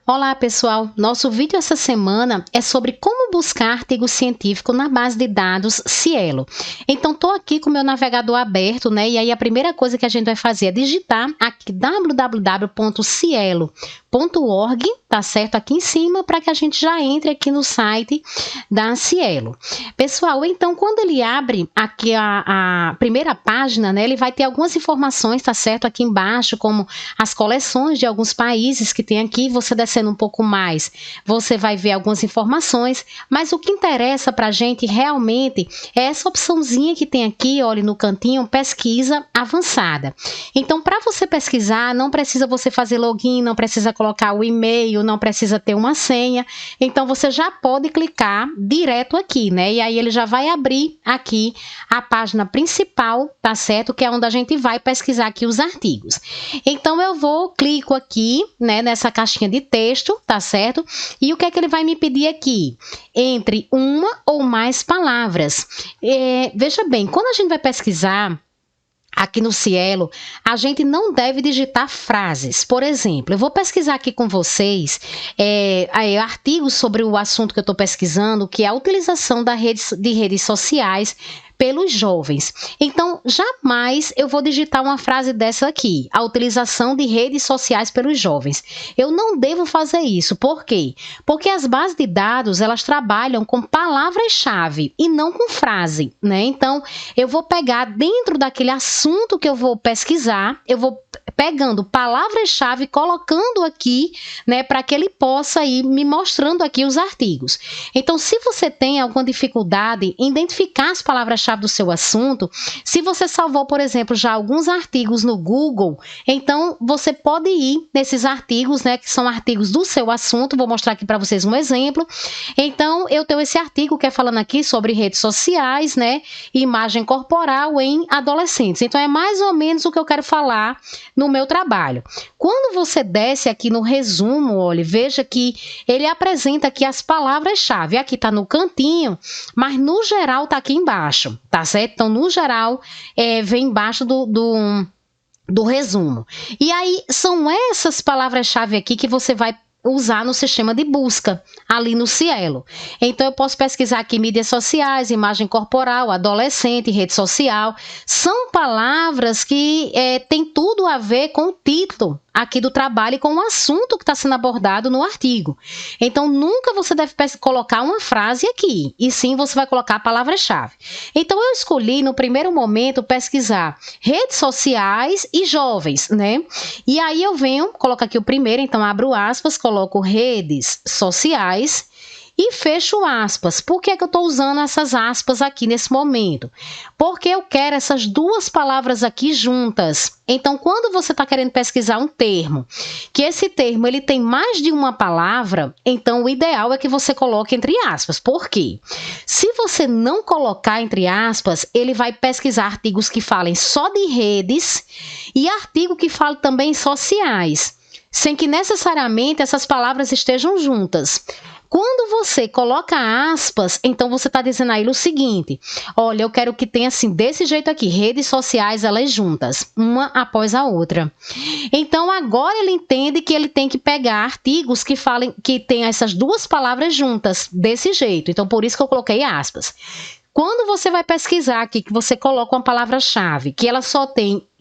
Olá, pessoal! Nosso vídeo essa semana é sobre como buscar artigo científico na base de dados Cielo. Então, estou aqui com o meu navegador aberto, né? E aí a primeira coisa que a gente vai fazer é digitar aqui www.cielo.org, tá certo? Aqui em cima, para que a gente já entre aqui no site da Cielo. Pessoal, então, quando ele abre aqui a primeira página, né? Ele vai ter algumas informações, tá certo? Aqui embaixo, como as coleções de alguns países que tem aqui. Você descendo um pouco mais, você vai ver algumas informações, mas o que interessa para a gente realmente é essa opçãozinha que tem aqui, olha, no cantinho, pesquisa avançada. Então, para você pesquisar, não precisa você fazer login, não precisa colocar o e-mail, não precisa ter uma senha, então você já pode clicar direto aqui, né? E aí ele já vai abrir aqui a página principal, tá certo? Que é onde a gente vai pesquisar aqui os artigos. Então, eu clico aqui, né, nessa caixinha de texto, tá certo? E o que é que ele vai me pedir aqui? Entre uma ou mais palavras. Veja bem, quando a gente vai pesquisar aqui no Cielo, a gente não deve digitar frases. Por exemplo, eu vou pesquisar aqui com vocês artigos sobre o assunto que eu estou pesquisando, que é a utilização de redes sociais pelos jovens. Então, jamais eu vou digitar uma frase dessa aqui, a utilização de redes sociais pelos jovens. Eu não devo fazer isso. Por quê? Porque as bases de dados, elas trabalham com palavras-chave e não com frase, né? Então, eu vou pegar dentro daquele assunto que eu vou pesquisar, eu vou pegando palavras-chave, colocando aqui, né, para que ele possa ir me mostrando aqui os artigos. Então, se você tem alguma dificuldade em identificar as palavras-chave do seu assunto, se você salvou, por exemplo, já alguns artigos no Google, então você pode ir nesses artigos, né, que são artigos do seu assunto. Vou mostrar aqui para vocês um exemplo. Então, eu tenho esse artigo que é falando aqui sobre redes sociais, né, imagem corporal em adolescentes. Então, é mais ou menos o que eu quero falar no meu trabalho. Quando você desce aqui no resumo, olha, veja que ele apresenta aqui as palavras-chave. Aqui está no cantinho, mas no geral está aqui embaixo, tá certo? Então, no geral, vem embaixo do resumo. E aí, são essas palavras-chave aqui que você vai usar no sistema de busca, ali no Cielo. Então, eu posso pesquisar aqui mídias sociais, imagem corporal, adolescente, rede social. São palavras que têm tudo a ver com o título aqui do trabalho e com o assunto que está sendo abordado no artigo. Então, nunca você deve colocar uma frase aqui, e sim você vai colocar a palavra-chave. Então, eu escolhi, no primeiro momento, pesquisar redes sociais e jovens, né? E aí eu coloco aqui o primeiro, então abro aspas, coloco redes sociais e fecho aspas. Por que eu estou usando essas aspas aqui nesse momento? Porque eu quero essas duas palavras aqui juntas. Então, quando você está querendo pesquisar um termo, que esse termo ele tem mais de uma palavra, então o ideal é que você coloque entre aspas. Por quê? Se você não colocar entre aspas, ele vai pesquisar artigos que falem só de redes e artigo que fale também sociais, sem que necessariamente essas palavras estejam juntas. Quando você coloca aspas, então você está dizendo a ele o seguinte: olha, eu quero que tenha assim, desse jeito aqui, redes sociais, elas juntas, uma após a outra. Então, agora ele entende que ele tem que pegar artigos que tenham essas duas palavras juntas, desse jeito. Então, por isso que eu coloquei aspas. Quando você vai pesquisar aqui, que você coloca uma palavra-chave, que ela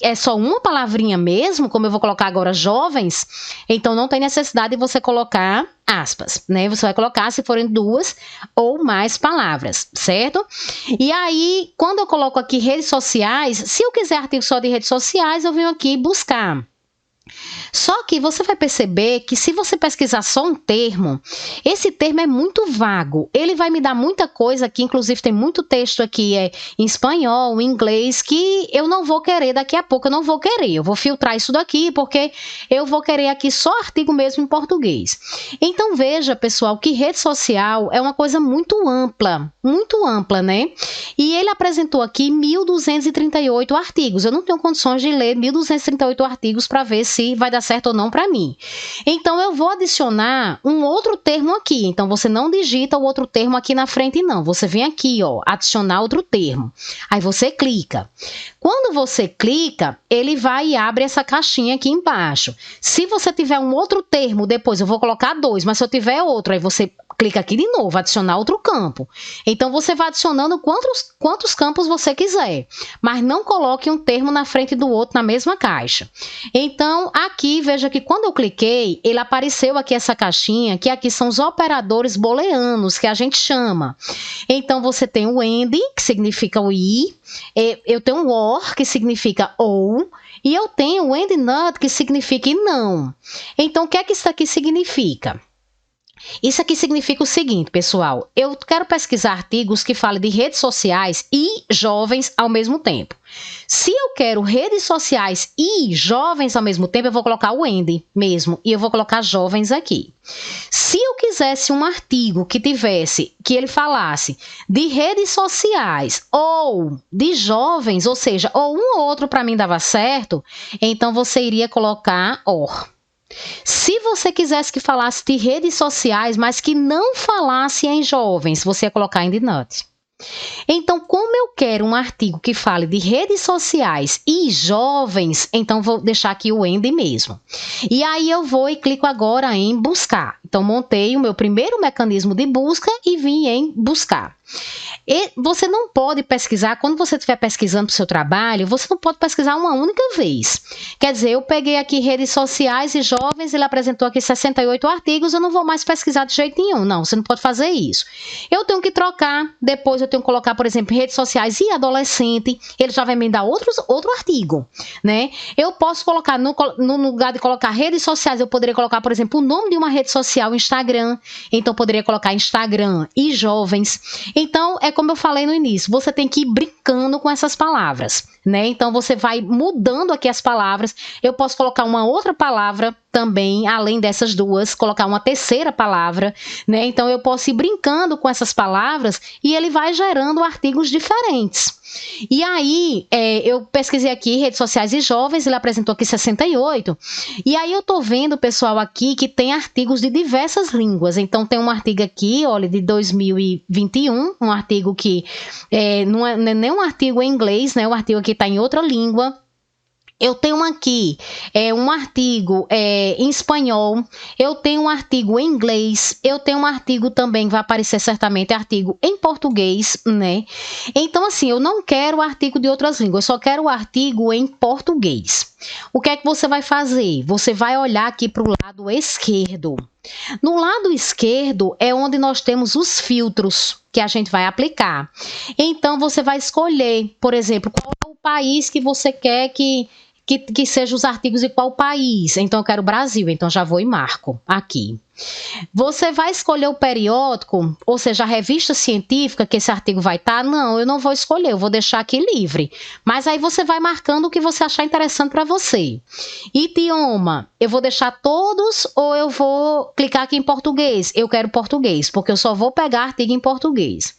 é só uma palavrinha mesmo, como eu vou colocar agora jovens, então não tem necessidade de você colocar aspas, né? Você vai colocar se forem duas ou mais palavras, certo? E aí, quando eu coloco aqui redes sociais, se eu quiser artigo só de redes sociais, eu venho aqui buscar. Só que você vai perceber que se você pesquisar só um termo, esse termo é muito vago. Ele vai me dar muita coisa aqui, inclusive tem muito texto aqui em espanhol, em inglês, que eu não vou querer daqui a pouco, eu não vou querer. Eu vou filtrar isso daqui, porque eu vou querer aqui só artigo mesmo em português. Então veja, pessoal, que rede social é uma coisa muito ampla, né? E ele apresentou aqui 1.238 artigos. Eu não tenho condições de ler 1.238 artigos para ver se vai dar certo ou não para mim. Então, eu vou adicionar um outro termo aqui. Então, você não digita o outro termo aqui na frente, não. Você vem aqui, ó, adicionar outro termo. Aí, você clica. Quando você clica, ele vai e abre essa caixinha aqui embaixo. Se você tiver um outro termo, depois eu vou colocar 2, mas se eu tiver outro, aí você clica aqui de novo, adicionar outro campo. Então, você vai adicionando quantos campos você quiser, mas não coloque um termo na frente do outro na mesma caixa. Então, aqui, veja que quando eu cliquei, ele apareceu aqui essa caixinha, que aqui são os operadores booleanos, que a gente chama. Então, você tem o AND, que significa o I, eu tenho o OR, que significa ou, e eu tenho o AND NOT, que significa e não. Então, o que é que isso aqui significa? Isso aqui significa o seguinte, pessoal, eu quero pesquisar artigos que falem de redes sociais e jovens ao mesmo tempo. Se eu quero redes sociais e jovens ao mesmo tempo, eu vou colocar o AND mesmo, e eu vou colocar jovens aqui. Se eu quisesse um artigo que ele falasse de redes sociais ou de jovens, ou seja, ou um ou outro para mim dava certo, então você iria colocar OR. Se você quisesse que falasse de redes sociais, mas que não falasse em jovens, você ia colocar AND NOT. Então, como eu quero um artigo que fale de redes sociais e jovens, então vou deixar aqui o AND mesmo. E aí eu vou e clico agora em buscar. Então, montei o meu primeiro mecanismo de busca e vim em buscar. E você não pode pesquisar, quando você estiver pesquisando para o seu trabalho, você não pode pesquisar uma única vez. Quer dizer, eu peguei aqui redes sociais e jovens, ele apresentou aqui 68 artigos, eu não vou mais pesquisar de jeito nenhum. Não, você não pode fazer isso. Eu tenho que trocar, depois eu tenho que colocar, por exemplo, redes sociais e adolescente, ele já vai me dar outro artigo, né? Eu posso colocar, no lugar de colocar redes sociais, eu poderia colocar, por exemplo, o nome de uma rede social, Instagram, então eu poderia colocar Instagram e jovens. Então, é como eu falei no início, você tem que ir brincando com essas palavras, né? Então, você vai mudando aqui as palavras. Eu posso colocar uma outra palavra também, além dessas duas, colocar uma terceira palavra, né? Então, eu posso ir brincando com essas palavras e ele vai gerando artigos diferentes. E aí, eu pesquisei aqui redes sociais e jovens, ele apresentou aqui 68, e aí eu tô vendo, pessoal, aqui que tem artigos de diversas línguas. Então, tem um artigo aqui, olha, de 2021, um artigo que não é nem um artigo em inglês, né? O artigo aqui tá em outra língua. Eu tenho aqui um artigo em espanhol, eu tenho um artigo em inglês, eu tenho um artigo também, vai aparecer certamente artigo em português, né? Então, assim, eu não quero artigo de outras línguas, eu só quero o artigo em português. O que é que você vai fazer? Você vai olhar aqui para o lado esquerdo. No lado esquerdo é onde nós temos os filtros que a gente vai aplicar. Então, você vai escolher, por exemplo, qual é o país que você quer que sejam os artigos de qual país. Então, eu quero Brasil, então já vou e marco aqui. Você vai escolher o periódico, ou seja, a revista científica que esse artigo vai estar? Não, eu não vou escolher, eu vou deixar aqui livre. Mas aí você vai marcando o que você achar interessante para você. Idioma, eu vou deixar todos ou eu vou clicar aqui em português? Eu quero português, porque eu só vou pegar artigo em português.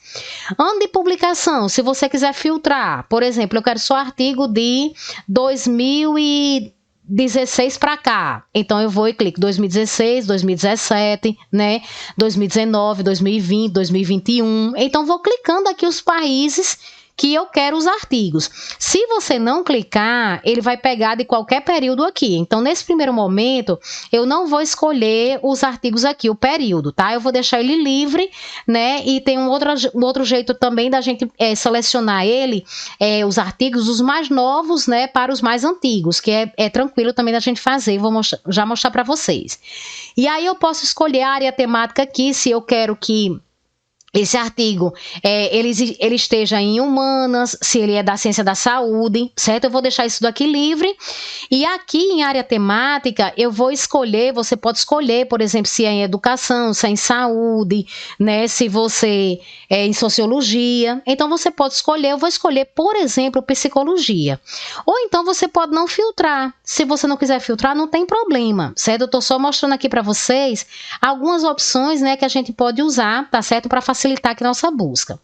Ano de publicação, se você quiser filtrar, por exemplo, eu quero só artigo de 2016 para cá, então eu vou e clico 2016, 2017, né, 2019, 2020, 2021, então vou clicando aqui os países que eu quero os artigos. Se você não clicar, ele vai pegar de qualquer período aqui. Então, nesse primeiro momento, eu não vou escolher os artigos aqui, o período, tá? Eu vou deixar ele livre, né? E tem um outro jeito também da gente selecionar os artigos, os mais novos, né? Para os mais antigos, que é tranquilo também da gente fazer. Vou já mostrar para vocês. E aí, eu posso escolher a área temática aqui, se eu quero que esse artigo, ele esteja em humanas, se ele é da ciência da saúde, certo? Eu vou deixar isso daqui livre. E aqui em área temática, eu vou escolher, você pode escolher, por exemplo, se é em educação, se é em saúde, né? Se você é em sociologia. Então, você pode escolher, eu vou escolher, por exemplo, psicologia. Ou então, você pode não filtrar. Se você não quiser filtrar, não tem problema, certo? Eu estou só mostrando aqui para vocês algumas opções, né, que a gente pode usar, tá certo? Para facilitar facilitar aqui a nossa busca.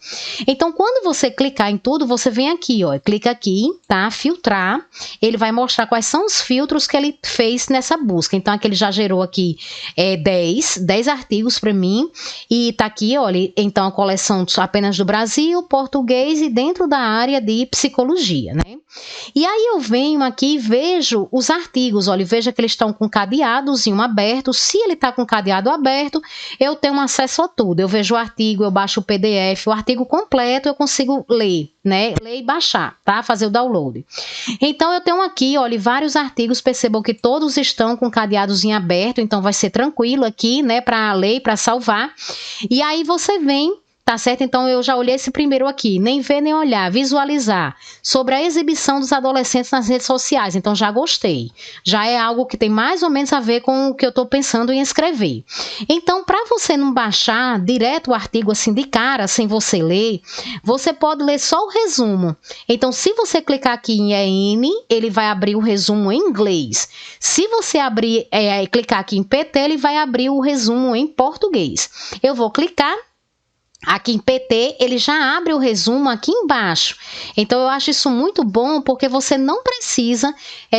Então, quando você clicar em tudo, você vem aqui, ó, clica aqui, tá? Filtrar. Ele vai mostrar quais são os filtros que ele fez nessa busca. Então, aqui ele já gerou aqui 10 artigos para mim. E tá aqui, olha, então a coleção apenas do Brasil, português e dentro da área de psicologia, né? E aí eu venho aqui e vejo os artigos, olha, veja que eles estão com cadeadozinho aberto. Se ele está com cadeado aberto, eu tenho acesso a tudo. Eu vejo o artigo, eu baixo o PDF, o artigo completo eu consigo ler, né? Ler e baixar, tá? Fazer o download. Então eu tenho aqui, olha, vários artigos, percebam que todos estão com cadeadozinho aberto, então vai ser tranquilo aqui, né, para ler, para salvar. E aí você vem, tá certo? Então eu já olhei esse primeiro aqui, nem ver nem olhar, visualizar, sobre a exibição dos adolescentes nas redes sociais. Então já gostei, já é algo que tem mais ou menos a ver com o que eu estou pensando em escrever. Então, para você não baixar direto o artigo assim de cara, sem você ler, você pode ler só o resumo. Então, se você clicar aqui em EN, ele vai abrir o resumo em inglês. Se você clicar aqui em PT, ele vai abrir o resumo em português. Eu vou clicar aqui em PT, ele já abre o resumo aqui embaixo. Então, eu acho isso muito bom, porque você não precisa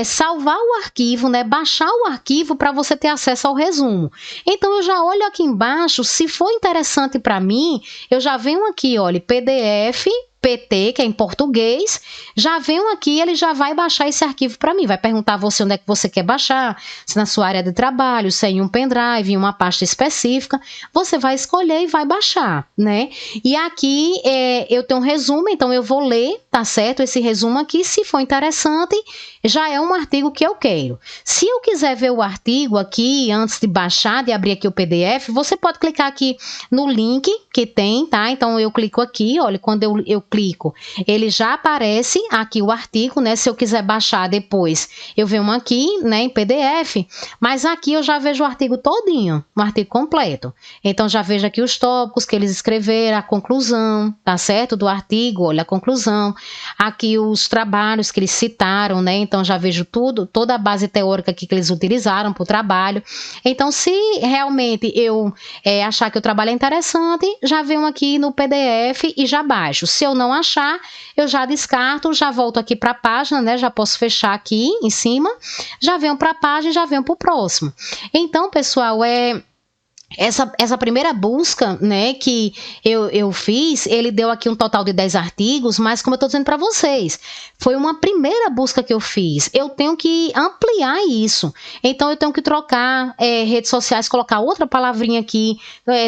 salvar o arquivo, né? Baixar o arquivo para você ter acesso ao resumo. Então, eu já olho aqui embaixo, se for interessante para mim, eu já venho aqui, olha, PDF, PT, que é em português, já venho aqui, ele já vai baixar esse arquivo para mim, vai perguntar a você onde é que você quer baixar, se na sua área de trabalho, se é em um pendrive, em uma pasta específica, você vai escolher e vai baixar, né? E aqui eu tenho um resumo, então eu vou ler, tá certo? Esse resumo aqui, se for interessante, já é um artigo que eu quero. Se eu quiser ver o artigo aqui, antes de baixar, de abrir aqui o PDF, você pode clicar aqui no link que tem, tá? Então eu clico aqui, olha, quando eu clico, ele já aparece aqui o artigo, né? Se eu quiser baixar depois, eu venho aqui, né, em PDF, mas aqui eu já vejo o artigo todinho, um artigo completo. Então já vejo aqui os tópicos que eles escreveram, a conclusão, tá certo? Do artigo, olha a conclusão, aqui os trabalhos que eles citaram, né? Então já vejo tudo, toda a base teórica aqui que eles utilizaram para o trabalho. Então, se realmente eu achar que o trabalho é interessante, já venho aqui no PDF e já baixo. Se eu não achar, eu já descarto, já volto aqui para a página, né? Já posso fechar aqui em cima, já venho para a página e já venho para o próximo. Então, pessoal, essa primeira busca, né, que eu fiz, ele deu aqui um total de 10 artigos, mas como eu estou dizendo para vocês, foi uma primeira busca que eu fiz. Eu tenho que ampliar isso. Então, eu tenho que trocar redes sociais, colocar outra palavrinha aqui,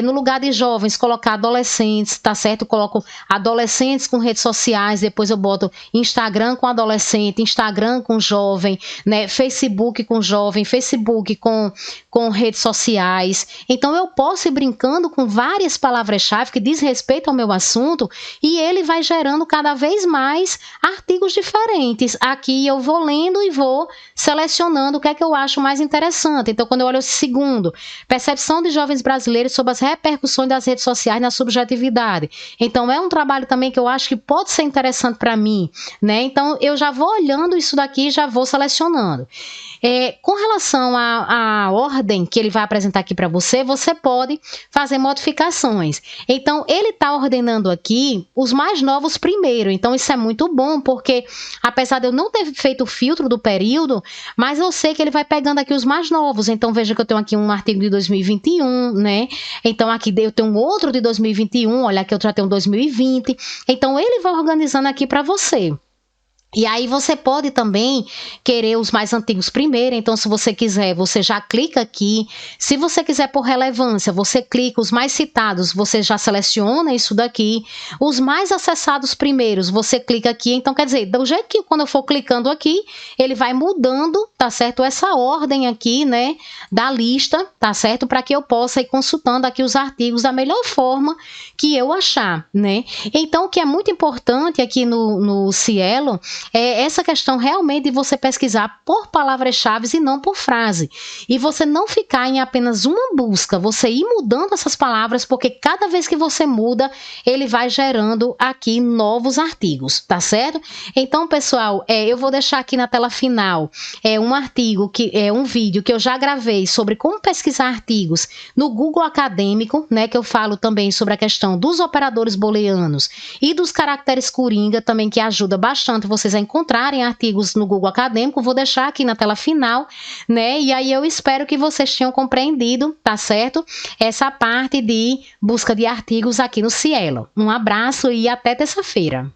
no lugar de jovens, colocar adolescentes, tá certo? Eu coloco adolescentes com redes sociais, depois eu boto Instagram com adolescente, Instagram com jovem, né, Facebook com jovem, Facebook com redes sociais. Então, eu posso ir brincando com várias palavras-chave que diz respeito ao meu assunto e ele vai gerando cada vez mais artigos diferentes. Aqui eu vou lendo e vou selecionando o que é que eu acho mais interessante. Então, quando eu olho esse segundo, percepção de jovens brasileiros sobre as repercussões das redes sociais na subjetividade. Então, é um trabalho também que eu acho que pode ser interessante para mim, né? Então, eu já vou olhando isso daqui e já vou selecionando. Com relação à ordem que ele vai apresentar aqui para você, você pode fazer modificações. Então, ele está ordenando aqui os mais novos primeiro. Então, isso é muito bom, porque apesar de eu não ter feito o filtro do período, mas eu sei que ele vai pegando aqui os mais novos. Então, veja que eu tenho aqui um artigo de 2021, né? Então, aqui eu tenho outro de 2021, olha aqui eu já tenho 2020. Então, ele vai organizando aqui para você. E aí você pode também querer os mais antigos primeiro, então se você quiser, você já clica aqui. Se você quiser por relevância, você clica os mais citados, você já seleciona isso daqui. Os mais acessados primeiros, você clica aqui. Então, quer dizer, do jeito que quando eu for clicando aqui, ele vai mudando, tá certo? Essa ordem aqui, né, da lista, tá certo? Para que eu possa ir consultando aqui os artigos da melhor forma que eu achar, né? Então, o que é muito importante aqui no Cielo é essa questão realmente de você pesquisar por palavras-chave e não por frase. E você não ficar em apenas uma busca, você ir mudando essas palavras, porque cada vez que você muda, ele vai gerando aqui novos artigos, tá certo? Então, pessoal, eu vou deixar aqui na tela final um vídeo que eu já gravei sobre como pesquisar artigos no Google Acadêmico, né, que eu falo também sobre a questão dos operadores booleanos e dos caracteres coringa também, que ajuda bastante vocês a encontrarem artigos no Google Acadêmico. Vou deixar aqui na tela final, né, e aí eu espero que vocês tenham compreendido, tá certo? Essa parte de busca de artigos aqui no Cielo. Um abraço e até terça-feira.